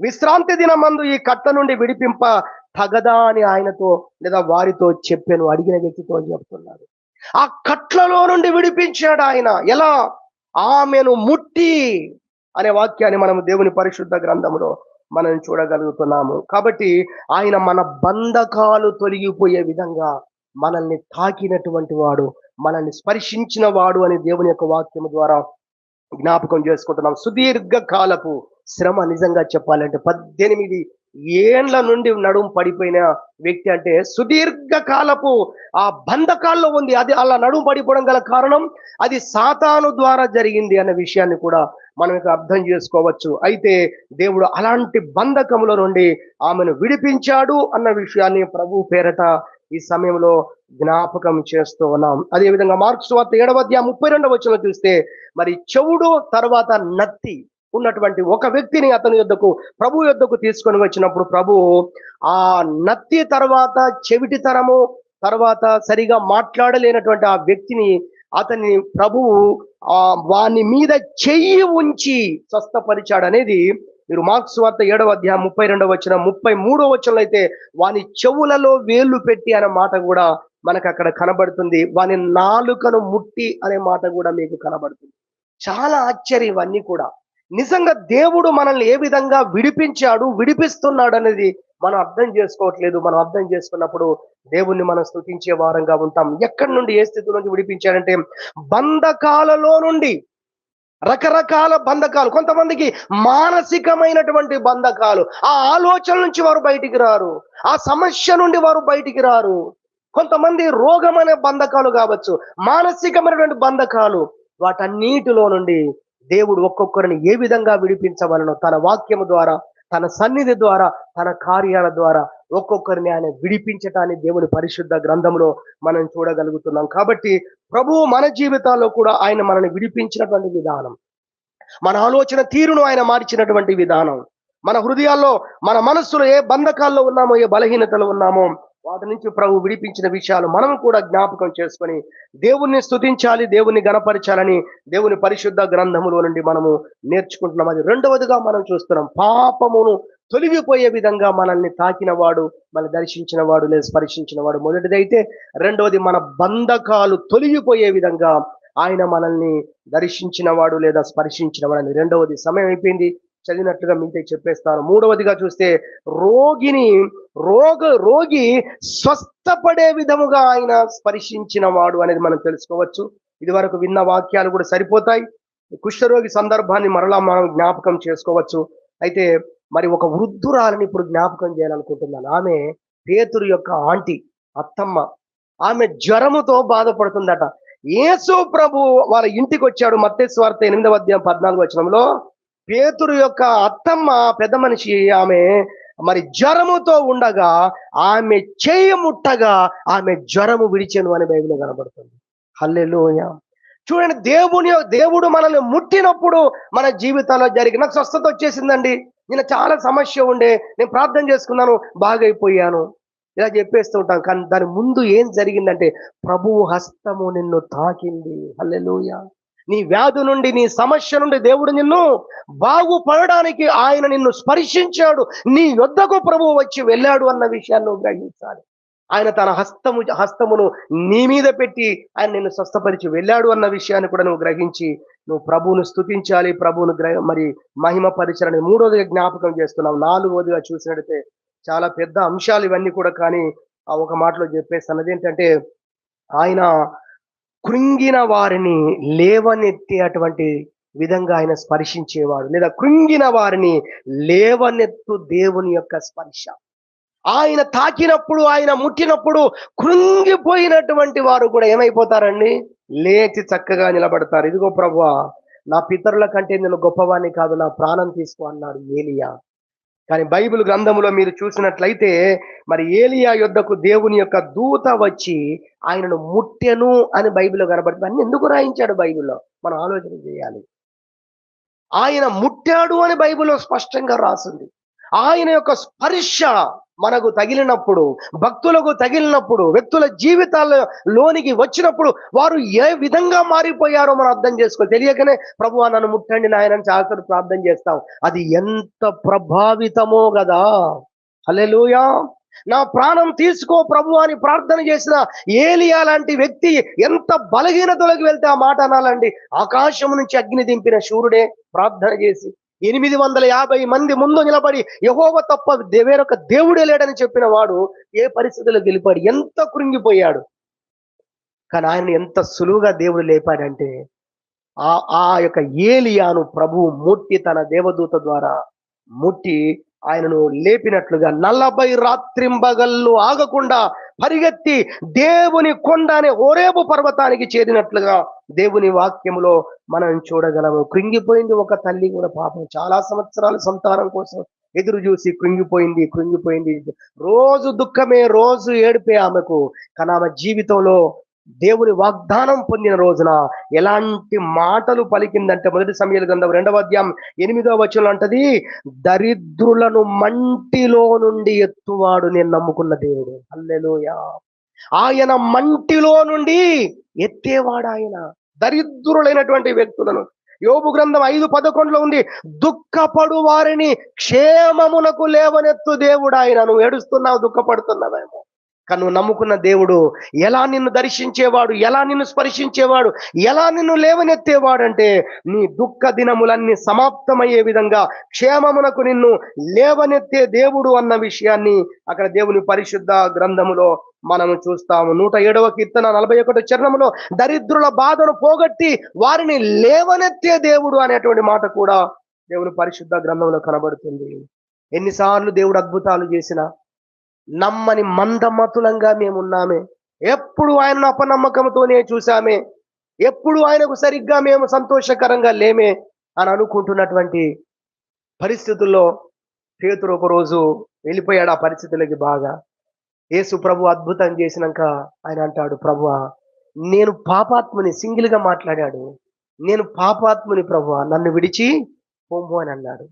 Speaker 1: విశ్రాంతి దినమందు ఈ కట్ట నుండి విడిపింప తగదా అని ఆయనతో లేదా వారితో చెప్పాను. అడిగిన వ్యక్తితో చెప్తున్నాడు. ఆ కట్లలో నుండి విడిపించాడు ఆయన. ఎలా? ఆమెను ముట్టి అనే వాక్యాన్ని మనం దేవుని పరిశుద్ధ గ్రంథంలో మనం చూడగలుగుతున్నాము. కాబట్టి ఆయన మన బంధకాలు తొలగిపోయే విధంగా మనల్ని తాకినటువంటి వాడు, మనల్ని స్పర్శించిన వాడు అని దేవుని యొక్క వాక్యము ద్వారా జ్ఞాపకం చేసుకుంటున్నాం. సుదీర్ఘ కాలపు శ్రమ, నిజంగా చెప్పాలంటే 18 ఏండ్ల నుండి నడుము పడిపోయిన వ్యక్తి అంటే సుదీర్ఘ కాలపు ఆ బంధకాల్లో ఉంది. అది అలా నడుము పడిపోవడం గల కారణం అది సాతాను ద్వారా జరిగింది అన్న విషయాన్ని కూడా మనం ఇక అర్థం చేసుకోవచ్చు. అయితే దేవుడు అలాంటి బంధకముల నుండి ఆమెను విడిపించాడు అన్న విషయాన్ని ప్రభు పేరట ఈ సమయంలో జ్ఞాపకం చేస్తూ ఉన్నాం. అదేవిధంగా మార్కు సువార్త 7వ అధ్యాయం 32వ వచనం చూస్తే, మరి చెవుడు తర్వాత నత్తి ఉన్నటువంటి ఒక వ్యక్తిని అతని యొద్దకు, ప్రభు యొద్దకు తీసుకొని వచ్చినప్పుడు ప్రభు ఆ నత్తి తర్వాత చెవిటితనము తర్వాత సరిగా మాట్లాడలేనటువంటి ఆ వ్యక్తిని, అతన్ని ప్రభువు వాని మీద చెయ్యి ఉంచి స్వస్థపరిచాడు అనేది మీరు మార్కు సువార్త 7వ అధ్యాయం 32వ వచనం 33వ వచనంలో అయితే వాని చెవులలో వేళ్ళు పెట్టి అనే మాట కూడా మనకు అక్కడ కనబడుతుంది. వాని నాలుకను ముట్టి అనే మాట కూడా మీకు కనబడుతుంది. చాలా ఆశ్చర్యం ఇవన్నీ కూడా. నిజంగా దేవుడు మనల్ని ఏ విధంగా విడిపించాడు, విడిపిస్తున్నాడు అనేది మనం అర్థం చేసుకోవట్లేదు. మనం అర్థం చేసుకున్నప్పుడు దేవుణ్ణి మనం స్తుతించే వారంగా ఉంటాం. ఎక్కడి నుండి, ఏ స్థితి నుండి విడిపించాడంటే బంధకాలలో నుండి, రకరకాల బంధకాలు. కొంతమందికి మానసికమైనటువంటి బంధకాలు, ఆ ఆలోచన నుంచి వారు బయటికి రారు, ఆ సమస్య నుండి వారు బయటికి రారు. కొంతమంది రోగమనే బంధకాలు కావచ్చు, మానసికమైనటువంటి బంధకాలు. వాటన్నిటిలో నుండి దేవుడు ఒక్కొక్కరిని ఏ విధంగా విడిపించవలనో తన వాక్యము ద్వారా, తన సన్నిధి ద్వారా, తన కార్యాల ద్వారా ఒక్కొక్కరిని ఆయన విడిపించటాన్ని దేవుని పరిశుద్ధ గ్రంథంలో మనం చూడగలుగుతున్నాం. కాబట్టి ప్రభువు మన జీవితాల్లో కూడా ఆయన మనల్ని విడిపించినటువంటి విధానం, మన ఆలోచన తీరును ఆయన మార్చినటువంటి విధానం, మన హృదయాల్లో, మన మనస్సులో ఏ బంధకాల్లో ఉన్నామో, ఏ బలహీనతలు ఉన్నామో వాటి నుంచి ప్రభు విడిపించిన విషయాలు మనం కూడా జ్ఞాపకం చేసుకొని దేవుణ్ణి స్తుతించాలి, దేవుణ్ణి గణపరచాలని దేవుని పరిశుద్ధ గ్రంథములో నుండి మనము నేర్చుకుంటున్నాం. అది రెండవదిగా మనం చూస్తున్నాం. పాపమును తొలగిపోయే విధంగా మనల్ని తాకిన వాడు, మనల్ని దర్శించిన వాడు లేదా స్పర్శించిన వాడు మొదటిదైతే, రెండవది మన బంధకాలు తొలగిపోయే విధంగా ఆయన మనల్ని దర్శించిన వాడు లేదా స్పర్శించిన వాడు. రెండవది సమయం అయిపోయింది, చదివినట్లుగా మీతో చెప్పేస్తాను. మూడవదిగా చూస్తే రోగి స్వస్థపడే విధముగా ఆయన స్పర్శించిన వాడు అనేది మనం తెలుసుకోవచ్చు. ఇది వరకు విన్న వాక్యాలు కూడా సరిపోతాయి. కుష్ఠరోగి సందర్భాన్ని మరలా మనం జ్ఞాపకం చేసుకోవచ్చు. అయితే మరి ఒక వృద్ధురాలని ఇప్పుడు జ్ఞాపకం చేయాలనుకుంటున్నాను. ఆమె పేతురు యొక్క ఆంటీ, అత్తమ్మ. ఆమె జ్వరముతో బాధపడుతుందట. యేసు ప్రభు వాళ్ళ ఇంటికి వచ్చాడు. మత్తయి సువార్త 8వ అధ్యాయం 14వ వచనంలో పేతురు యొక్క అత్తమ్మ పెద్ద మనిషి, ఆమె మరి జ్వరముతో ఉండగా ఆమె చేయి ముట్టగా ఆమె జ్వరము విడిచెను అని బైబిల్లో కనబడుతుంది. హల్లెలూయా. చూడండి, దేవుడు మనల్ని ముట్టినప్పుడు మన జీవితంలో జరిగిన నాకు స్వస్థత వచ్చేసిందండి. నేను చాలా సమస్య ఉండే, నేను ప్రార్థన చేసుకున్నాను, బాగైపోయాను, ఇలా చెప్పేస్తూ ఉంటాం. కానీ దాని ముందు ఏం జరిగిందంటే ప్రభువు హస్తము నిన్ను తాకింది. హల్లెలూయా. నీ వ్యాధి నుండి, నీ సమస్య నుండి దేవుడు నిన్ను బాగుపడడానికి ఆయన నిన్ను స్పర్శించాడు. నీ యొద్దకు ప్రభువు వచ్చి వెళ్ళాడు అన్న విషయాన్ని నువ్వు గ్రహించాలి. ఆయన తన హస్తమును నీ మీద పెట్టి ఆయన నిన్ను స్వస్థపరిచి వెళ్ళాడు అన్న విషయాన్ని కూడా నువ్వు గ్రహించి నువ్వు ప్రభువును స్తుతించాలి, ప్రభువును మరి మహిమపరచాలని మూడోదిగా జ్ఞాపకం చేస్తున్నావు. నాలుగోదిగా చూసినట్లయితే చాలా పెద్ద అంశాలు ఇవన్నీ కూడా, కానీ ఆ ఒక మాటలో చెప్పేస్తాను. అదేంటంటే ఆయన కృంగిన వారిని లేవనెత్తేటువంటి విధంగా ఆయన స్పర్శించేవాడు, లేదా కృంగిన వారిని లేవనెత్తు దేవుని యొక్క స్పర్శ. ఆయన తాకినప్పుడు, ఆయన ముట్టినప్పుడు కృంగిపోయినటువంటి వారు కూడా ఏమైపోతారండి? లేచి చక్కగా నిలబడతారు. ఇదిగో ప్రభువా, నా పితరుల కంటే నేను గొప్పవాణ్ణి కాదు, నా ప్రాణం తీసుకో అన్నాడు ఏలియా. కానీ బైబిల్ గ్రంథములో మీరు చూసినట్లయితే మరి ఏలియా యొద్దకు దేవుని యొక్క దూత వచ్చి ఆయనను ముట్టెను అని బైబిల్లో కనబడుతుంది. అన్ని ఎందుకు రాయించాడు బైబిల్లో మనం ఆలోచన చేయాలి. ఆయన ముట్టాడు అని బైబిల్లో స్పష్టంగా రాసింది. ఆయన యొక్క స్పర్శ మనకు తగిలినప్పుడు, భక్తులకు తగిలినప్పుడు, వ్యక్తుల జీవితాల్లోనికి వచ్చినప్పుడు వారు ఏ విధంగా మారిపోయారో మనం అర్థం చేసుకోవాలి. తెలియకనే ప్రభువా నన్ను ముట్టండి నాయన చాకరు ప్రార్థన చేస్తాం. అది ఎంత ప్రభావితమో కదా. హల్లెలూయా. నా ప్రాణం తీసుకో ప్రభు అని ప్రార్థన చేసిన ఏలియా లాంటి వ్యక్తి ఎంత బలహీనతలోకి వెళ్తే ఆ మాట అనాలండి. ఆకాశం నుంచి అగ్ని దింపిన శూరుడే ప్రార్థన చేసి 850 మంది ముందు నిలబడి యెహోవా తప్ప వేరొక దేవుడే లేడని చెప్పిన వాడు ఏ పరిస్థితుల్లో గెలిపాడు, ఎంత కృంగిపోయాడు. కానీ ఆయన ఎంత సులువుగా దేవుడు లేపాడంటే ఆ యొక్క ఏలియాను ప్రభువు ముట్టి తన దేవదూత ద్వారా ముట్టి ఆయనను లేపినట్లుగా 40 రాత్రింబగళ్ళు ఆగకుండా పరిగెత్తి దేవుని కొండ అనే హోరేబు పర్వతానికి చేరినట్లుగా దేవుని వాక్యములో మనం చూడగలము. కృంగిపోయింది ఒక తల్లి కూడా, పాపం చాలా సంవత్సరాల సంతానం కోసం ఎదురు చూసి కృంగిపోయింది. రోజు దుఃఖమే, రోజు ఏడిపే ఆమెకు. కానీ ఆమె జీవితంలో దేవుని వాగ్దానం పొందిన రోజున ఎలాంటి మాటలు పలికిందంటే మొదటి సమూయేలు గ్రంథం 2వ అధ్యాయం 8వ వచనం అంటది, దరిద్రులను మంటిలో నుండి ఎత్తువాడు నేను నమ్ముకున్న దేవుడు. హల్లెలూయా. ఆయన మంటిలో నుండి ఎత్తేవాడు. ఆయన దరిద్రులైనటువంటి వ్యక్తులను, యోబు గ్రంథం 5:11 ఉంది, దుఃఖపడు వారిని క్షేమమునకు లేవనెత్తు దేవుడు ఆయన. నువ్వు ఏడుస్తున్నావు, దుఃఖపడుతున్నావేమో, కానీ నువ్వు నమ్ముకున్న దేవుడు ఎలా నిన్ను దర్శించేవాడు, ఎలా నిన్ను స్పర్శించేవాడు, ఎలా నిన్ను లేవనెత్తేవాడు అంటే నీ దుఃఖ దినములన్నీ సమాప్తమయ్యే విధంగా క్షేమమునకు నిన్ను లేవనెత్తే దేవుడు అన్న విషయాన్ని అక్కడ దేవుని పరిశుద్ధ గ్రంథములో మనము చూస్తాము. 107వ కీర్తన 41వ చరణములో దరిద్రుల బాధను పోగొట్టి వారిని లేవనెత్తే దేవుడు అనేటువంటి మాట కూడా దేవుని పరిశుద్ధ గ్రంథంలో కనబడుతుంది. ఎన్నిసార్లు దేవుడు అద్భుతాలు చేసినా నమ్మని మందమతులంగా మేమున్నామే. ఎప్పుడు ఆయనను అపనమ్మకంతోనే చూసామే, ఎప్పుడు ఆయనకు సరిగ్గా మేము సంతోషకరంగా లేమే అని అనుకుంటున్నటువంటి పరిస్థితుల్లో పేతురు ఒక రోజు వెళ్ళిపోయాడు ఆ పరిస్థితులకి. బాగా యేసు ప్రభు అద్భుతం చేసినాక ఆయన అంటాడు, ప్రభువా నేను పాపాత్ముని, సింగిల్ గా మాట్లాడాడు, నేను పాపాత్ముని ప్రభువా, నన్ను విడిచి పోంబు అని అన్నాడు.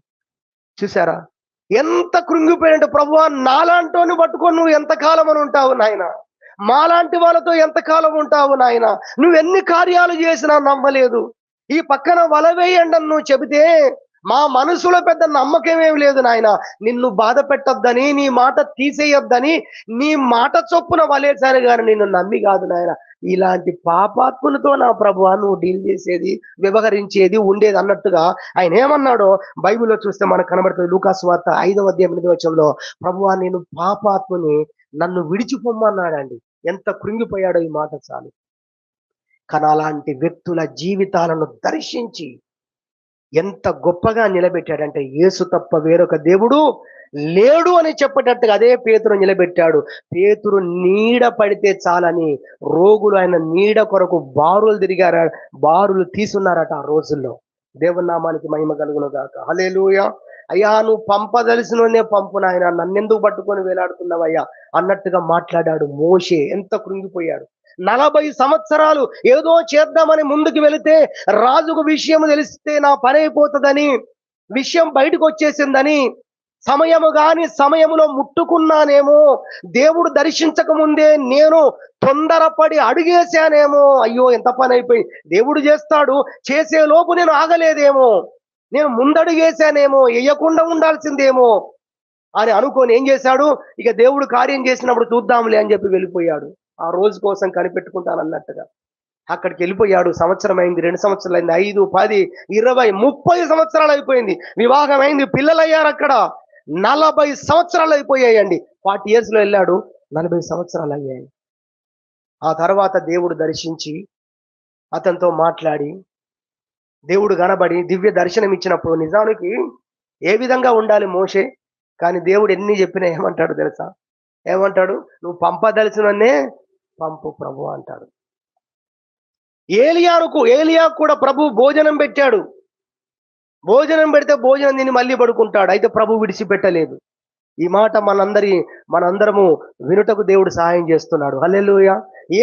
Speaker 1: చూసారా ఎంత కృంగిపోయాడంటే, ప్రభువా నాలాంటోని పట్టుకొని నువ్వు ఎంతకాలం అని ఉంటావు నాయన, మాలాంటి వాళ్ళతో ఎంతకాలం ఉంటావు నాయన, నువ్వు ఎన్ని కార్యాలు చేసినా నమ్మలేదు. ఈ పక్కన వల వేయండి అని నువ్వు చెబితే మా మనసులో పెద్ద నమ్మకమేమి లేదు నాయన, నిన్ను బాధ పెట్టొద్దని, నీ మాట తీసేయొద్దని నీ మాట చొప్పున వలేసాను కానీ నిన్ను నమ్మి కాదు నాయన. ఇలాంటి పాపాత్ములతో నా ప్రభువా నువ్వు డీల్ చేసేది, వ్యవహరించేది, ఉండేది అన్నట్టుగా ఆయన ఏమన్నాడో బైబిల్లో చూస్తే మనకు కనబడుతుంది. లూకాసు వార్త 5వ అధ్యాయం 8వ వచనంలో ప్రభువా నేను పాపాత్ముని, నన్ను విడిచిపోమ్మన్నాడండి. ఎంత కృంగిపోయాడో ఈ మాట చాలు. కానీ అలాంటి వ్యక్తుల జీవితాలను దర్శించి ఎంత గొప్పగా నిలబెట్టాడంటే, యేసు తప్ప వేరొక దేవుడు లేడు అని చెప్పేటట్టుగా అదే పేతురు నిలబెట్టాడు. పేతురు నీడ పడితే చాలని రోగులు ఆయన నీడ కొరకు బారులు తీసున్నారట ఆ రోజుల్లో. దేవుని నామానికి మహిమ కలుగును గాక. హల్లెలూయా. అయ్యా నువ్వు పంపదలిసినోనే పంపు నాయన, నన్నెందుకు పట్టుకొని వేలాడుతున్నావయ్యా అన్నట్టుగా మాట్లాడాడు మోషే. ఎంత కృంగిపోయాడు. 40 సంవత్సరాలు ఏదో చేద్దామని ముందుకు వెళితే రాజుకు విషయం తెలిస్తే నా పని అయిపోతుందని, విషయం బయటకు వచ్చేసిందని, సమయము గాని సమయములో ముట్టుకున్నానేమో, దేవుడు దర్శించక ముందే నేను తొందరపడి అడుగేశానేమో, అయ్యో ఎంత పని అయిపోయి, దేవుడు చేస్తాడు, చేసే లోపు నేను ఆగలేదేమో, నేను ముందడుగేశానేమో, వేయకుండా ఉండాల్సిందేమో అని అనుకొని ఏం చేశాడు, ఇక దేవుడు కార్యం చేసినప్పుడు చూద్దాంలే అని చెప్పి వెళ్ళిపోయాడు. ఆ రోజు కోసం కనిపెట్టుకుంటానన్నట్టుగా అక్కడికి వెళ్ళిపోయాడు. సంవత్సరం అయింది, 2 సంవత్సరాలు అయింది, 5, 10, 20, 30 సంవత్సరాలు అయిపోయింది. వివాహం అయింది, పిల్లలు అయ్యారు. అక్కడ 40 సంవత్సరాలు అయిపోయాయండి. 40 years లో వెళ్ళాడు, 40 సంవత్సరాలు అయ్యాయి. ఆ తర్వాత దేవుడు దర్శించి అతనితో మాట్లాడి, దేవుడు కనబడి దివ్య దర్శనం ఇచ్చినప్పుడు నిజానికి ఏ విధంగా ఉండాలి మోషే, కానీ దేవుడు ఎన్ని చెప్పినా ఏమంటాడు తెలుసా? ఏమంటాడు? నువ్వు పంపదలిసినన్నే పంపు ప్రభు అంటాడు. ఏలియాకు కూడా ప్రభు భోజనం పెట్టాడు. భోజనం పెడితే భోజనం తిని మళ్ళీ పడుకుంటాడు. అయితే ప్రభు విడిచిపెట్టలేదు. ఈ మాట మనందరము వినుటకు దేవుడు సహాయం చేస్తున్నాడు. హల్లెలూయా.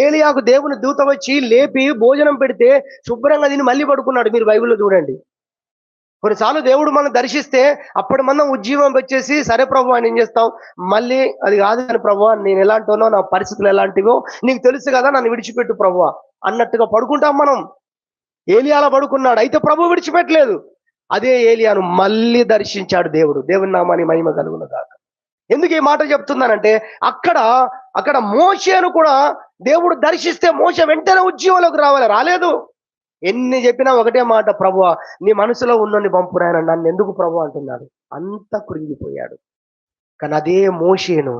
Speaker 1: ఏలియాకు దేవుని దూత వచ్చి లేపి భోజనం పెడితే శుభ్రంగా తిని మళ్ళీ పడుకున్నాడు. మీరు బైబిల్లో చూడండి. కొన్నిసార్లు దేవుడు మనం దర్శిస్తే అప్పుడు మనం ఉజ్జీవం వచ్చేసి, సరే ప్రభు అని ఏం చేస్తాం, మళ్ళీ అది కాదు కానీ ప్రభు నేను ఎలాంటినో, నా పరిస్థితులు ఎలాంటివో నీకు తెలుసు కదా, నన్ను విడిచిపెట్టు ప్రభు అన్నట్టుగా పడుకుంటాం మనం. ఏలియాలా పడుకున్నాడు. అయితే ప్రభు విడిచిపెట్టలేదు. అదే ఏలియాను మళ్ళీ దర్శించాడు దేవుడు. దేవుని నామాని మహిమ కలుగును గాక. ఎందుకు ఈ మాట చెప్తున్నానంటే, అక్కడ మోషేను కూడా దేవుడు దర్శిస్తే మోషే వెంటనే ఉజ్జీవంలోకి రాలేదు. ఎన్ని చెప్పినా ఒకటే మాట, ప్రభువా నీ మనసులో ఉన్నోని పంపు నాయన, నన్ను ఎందుకు ప్రభు అంటున్నాడు. అంత కృంగిపోయాడు. కానీ అదే మోషేను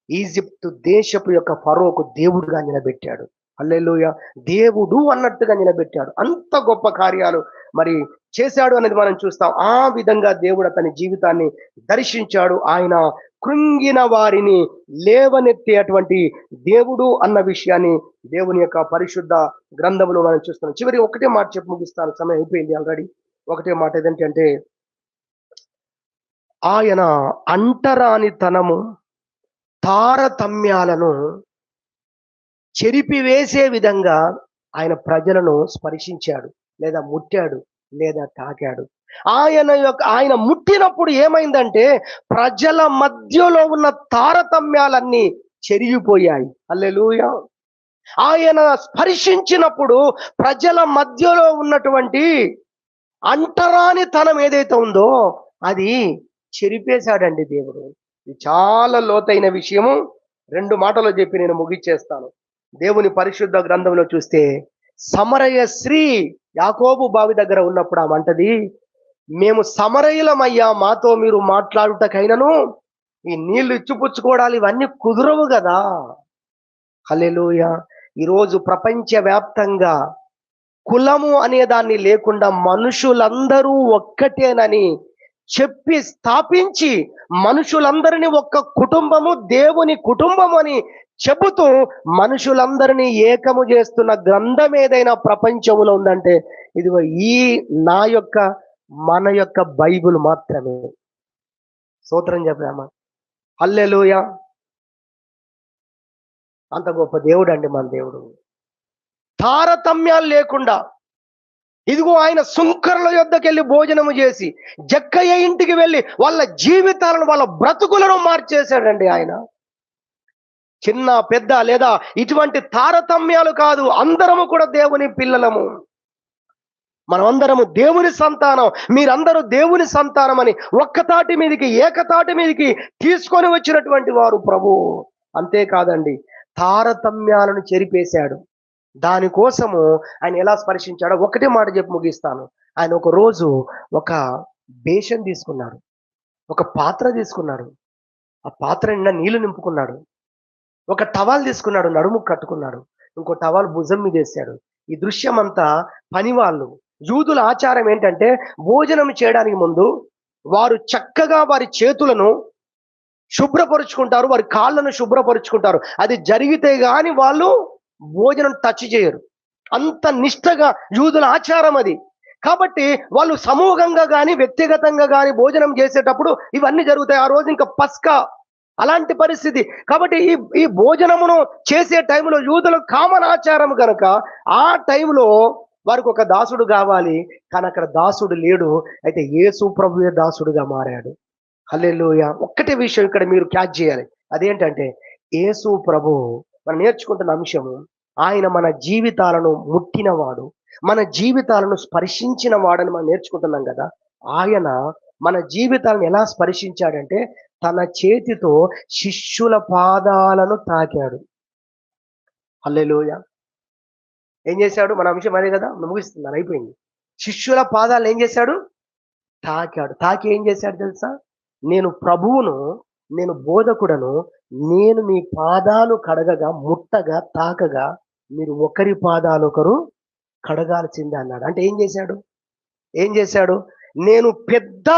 Speaker 1: ఈజిప్టు దేశపు యొక్క ఫరోకు దేవుడుగా నిలబెట్టాడు. హల్లెలూయా. దేవుడు అన్నట్టుగా నిలబెట్టాడు. అంత గొప్ప కార్యాలు మరి చేశాడు అనేది మనం చూస్తాం. ఆ విధంగా దేవుడు అతని జీవితాన్ని దర్శించాడు. ఆయన కృంగిన వారిని లేవనెత్తేటువంటి దేవుడు అన్న విషయాన్ని దేవుని యొక్క పరిశుద్ధ గ్రంథంలో మనం చూస్తున్నాం. చివరి ఒకటే మాట చెప్పి ముగిస్తాను, సమయం అయిపోయింది ఆల్రెడీ. ఒకటే మాట ఏదంటే, ఆయన అంటరానితనము, తారతమ్యాలను చెరిపివేసే విధంగా ఆయన ప్రజలను స్పర్శించాడు, లేదా ముట్టాడు, లేదా తాకాడు. ఆయన ముట్టినప్పుడు ఏమైందంటే ప్రజల మధ్యలో ఉన్న తారతమ్యాలన్నీ చెరిగిపోయాయి. హల్లెలూయా. ఆయన స్పర్శించినప్పుడు ప్రజల మధ్యలో ఉన్నటువంటి అంటరానితనం ఏదైతే ఉందో అది చెరిపేశాడండి దేవుడు. ఇది చాలా లోతైన విషయము. 2 మాటలు చెప్పి నేను ముగిచ్చేస్తాను. దేవుని పరిశుద్ధ గ్రంథంలో చూస్తే, సమరయ స్త్రీ యాకోబు బావి దగ్గర ఉన్నప్పుడు ఆమంటది, మేము సమరయులమయ్యా, మాతో మీరు మాట్లాడుటకైనను ఈ నీళ్లు ఇచ్చిపుచ్చుకోవడాలు ఇవన్నీ కుదరవు కదా. హల్లెలూయా. ఈరోజు ప్రపంచ వ్యాప్తంగా కులము అనే దాన్ని లేకుండా మనుషులందరూ ఒక్కటేనని చెప్పి స్థాపించి, మనుషులందరినీ ఒక్క కుటుంబము, దేవుని కుటుంబం అని చెబుతూ మనుషులందరినీ ఏకము చేస్తున్న గ్రంథం ఏదైనా ప్రపంచంలో ఉందంటే ఇదిగో ఈ మన యొక్క బైబిల్ మాత్రమే. స్తోత్రం చెప్పామా. హల్లెలూయా. అంత గొప్ప దేవుడు అండి మన దేవుడు. తారతమ్యాలు లేకుండా ఇదిగో ఆయన సుంకరుల యొద్దకు వెళ్ళి భోజనము చేసి, జక్కయ్య ఇంటికి వెళ్ళి వాళ్ళ జీవితాలను, వాళ్ళ బ్రతుకులను మార్చేశాడండి ఆయన. చిన్న పెద్ద లేదా ఇటువంటి తారతమ్యాలు కాదు. అందరము కూడా దేవుని పిల్లలము. మనమందరము దేవుని సంతానం, మీరందరూ దేవుని సంతానం అని ఒక్కతాటి మీదకి, ఏకతాటి మీదకి తీసుకొని వచ్చినటువంటి వారు ప్రభు. అంతేకాదండి, తారతమ్యాలను చెరిపేశాడు. దానికోసము ఆయన ఎలా స్పర్శించాడో ఒకటే మాట చెప్పి ముగిస్తాను. ఆయన ఒక రోజు ఒక బేషన్ తీసుకున్నాడు, ఒక పాత్ర తీసుకున్నాడు, ఆ పాత్ర నిండా నీళ్లు నింపుకున్నాడు, ఒక టవాల్ తీసుకున్నాడు, నడుము కట్టుకున్నాడు, ఇంకో టవాల్ భుజం మీద వేసాడు. ఈ దృశ్యం అంతా పనివాళ్ళు, యూదుల ఆచారం ఏంటంటే భోజనం చేయడానికి ముందు వారు చక్కగా వారి చేతులను శుభ్రపరుచుకుంటారు, వారి కాళ్ళను శుభ్రపరుచుకుంటారు. అది జరిగితే గాని వాళ్ళు భోజనం టచ్ చేయరు. అంత నిష్టగా యూదుల ఆచారం అది. కాబట్టి వాళ్ళు సమూహంగా గాని, వ్యక్తిగతంగా గాని భోజనం చేసేటప్పుడు ఇవన్నీ జరుగుతాయి. ఆ రోజు ఇంకా పస్కా అలాంటి పరిస్థితి. కాబట్టి ఈ ఈ భోజనమును చేసే టైంలో యూదులకు కామన్ ఆచారం గనక, ఆ టైంలో వారికి ఒక దాసుడు గావాలి. కానీ అక్కడ దాసుడు లేడు. అయితే యేసు ప్రభువే దాసుడుగా మారాడు. హల్లెలూయా! ఒక్కటే విషయం ఇక్కడ మీరు క్యాచ్ చేయాలి. అదేంటంటే యేసు ప్రభువు మనం నేర్చుకుంటున్న అంశము, ఆయన మన జీవితాలను ముట్టినవాడు. మన జీవితాలను స్పర్శించిన వాడని మనం నేర్చుకుంటున్నాం గదా! ఆయన మన జీవితాలను ఎలా స్పర్శించాడంటే తన చేతితో శిష్యుల పాదాలను తాకాడు. హల్లెలూయా! ఏం చేశాడు? మన అంశం అదే గదా! ముగిస్తున్నాను అయిపోయింది. శిష్యుల పాదాలను ఏం చేశాడు? తాకాడు. తాకి ఏం చేశాడు తెలుసా? నేను ప్రభువును, నేను బోధకుడను, నేను మీ పాదాలు కడగగా, ముట్టగా, తాకగా మీరు ఒకరి పాదాలొకరు కడగాల్సిందే అన్నాడు. అంటే ఏం చేశాడు? ఏం చేశాడు? నేను పెద్ద,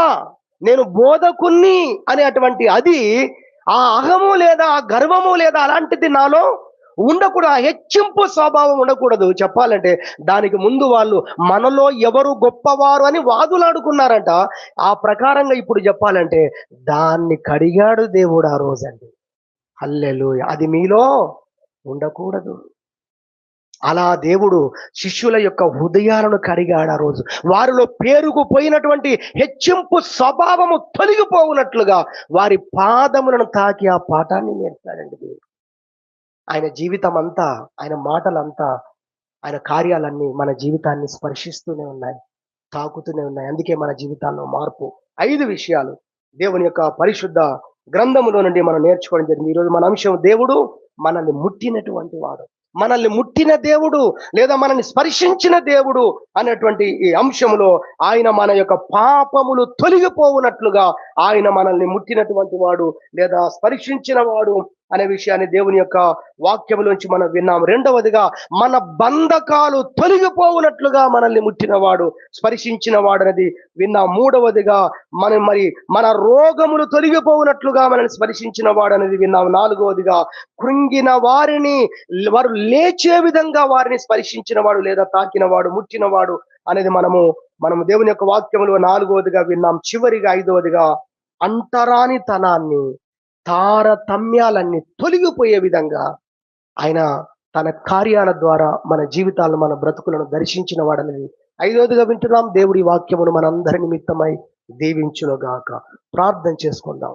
Speaker 1: నేను బోధకుణ్ణి అనేటువంటి అది ఆ అహము లేదా ఆ గర్వము లేదా అలాంటిది నాలో ఉండకూడదు. ఆ హెచ్చింపు స్వభావం ఉండకూడదు. చెప్పాలంటే దానికి ముందు వాళ్ళు మనలో ఎవరు గొప్పవారు అని వాదులాడుకున్నారంట. ఆ ప్రకారంగా ఇప్పుడు చెప్పాలంటే దాన్ని కడిగాడు దేవుడు ఆ రోజండి. హల్లెలూయా! అది మీలో ఉండకూడదు. అలా దేవుడు శిష్యుల యొక్క హృదయాలను కడిగాడు ఆ రోజు. వారిలో పేరుకుపోయినటువంటి హెచ్చింపు స్వభావము తొలగిపోవునట్లుగా వారి పాదములను తాకి ఆ పాఠాన్ని నేర్పాడండి దేవుడు. ఆయన జీవితం అంతా, ఆయన మాటలంతా, ఆయన కార్యాలన్నీ మన జీవితాన్ని స్పర్శిస్తూనే ఉన్నాయి, తాకుతూనే ఉన్నాయి. అందుకే మన జీవితాల్లో మార్పు. 5 విషయాలు దేవుని యొక్క పరిశుద్ధ గ్రంథములో నుండి మనం నేర్చుకోవడం జరిగింది. ఈరోజు మన అంశం దేవుడు మనల్ని ముట్టినటువంటి వాడు. మనల్ని ముట్టిన దేవుడు లేదా మనల్ని స్పర్శించిన దేవుడు అనేటువంటి ఈ అంశములో ఆయన మన యొక్క పాపములు తొలగిపోవునట్లుగా ఆయన మనల్ని ముట్టినటువంటి వాడు లేదా స్పర్శించిన వాడు అనే విషయాన్ని దేవుని యొక్క వాక్యములోంచి మనం విన్నాం. రెండవదిగా మన బంధకాలు తొలగిపోవునట్లుగా మనల్ని ముట్టినవాడు, స్పర్శించిన వాడు అనేది విన్నాం. మూడవదిగా మన రోగములు తొలగిపోవునట్లుగా మనల్ని స్పర్శించిన వాడు అనేది విన్నాం. నాలుగవదిగా కృంగిన వారిని వారు లేచే విధంగా వారిని స్పర్శించిన వాడు లేదా తాకినవాడు, ముట్టినవాడు అనేది మనము దేవుని యొక్క వాక్యములో నాలుగవదిగా విన్నాం. చివరిగా ఐదవదిగా అంటరానితనాన్ని, తారతమ్యాలన్నీ తొలగిపోయే విధంగా ఆయన తన కార్యాల ద్వారా మన జీవితాలను, మన బ్రతుకులను దర్శించిన వాడనేది ఐదవదిగా వింటున్నాం. దేవుడి వాక్యమును మనందరి నిమిత్తమై దీవించునుగాక. ప్రార్థన చేసుకుందాం.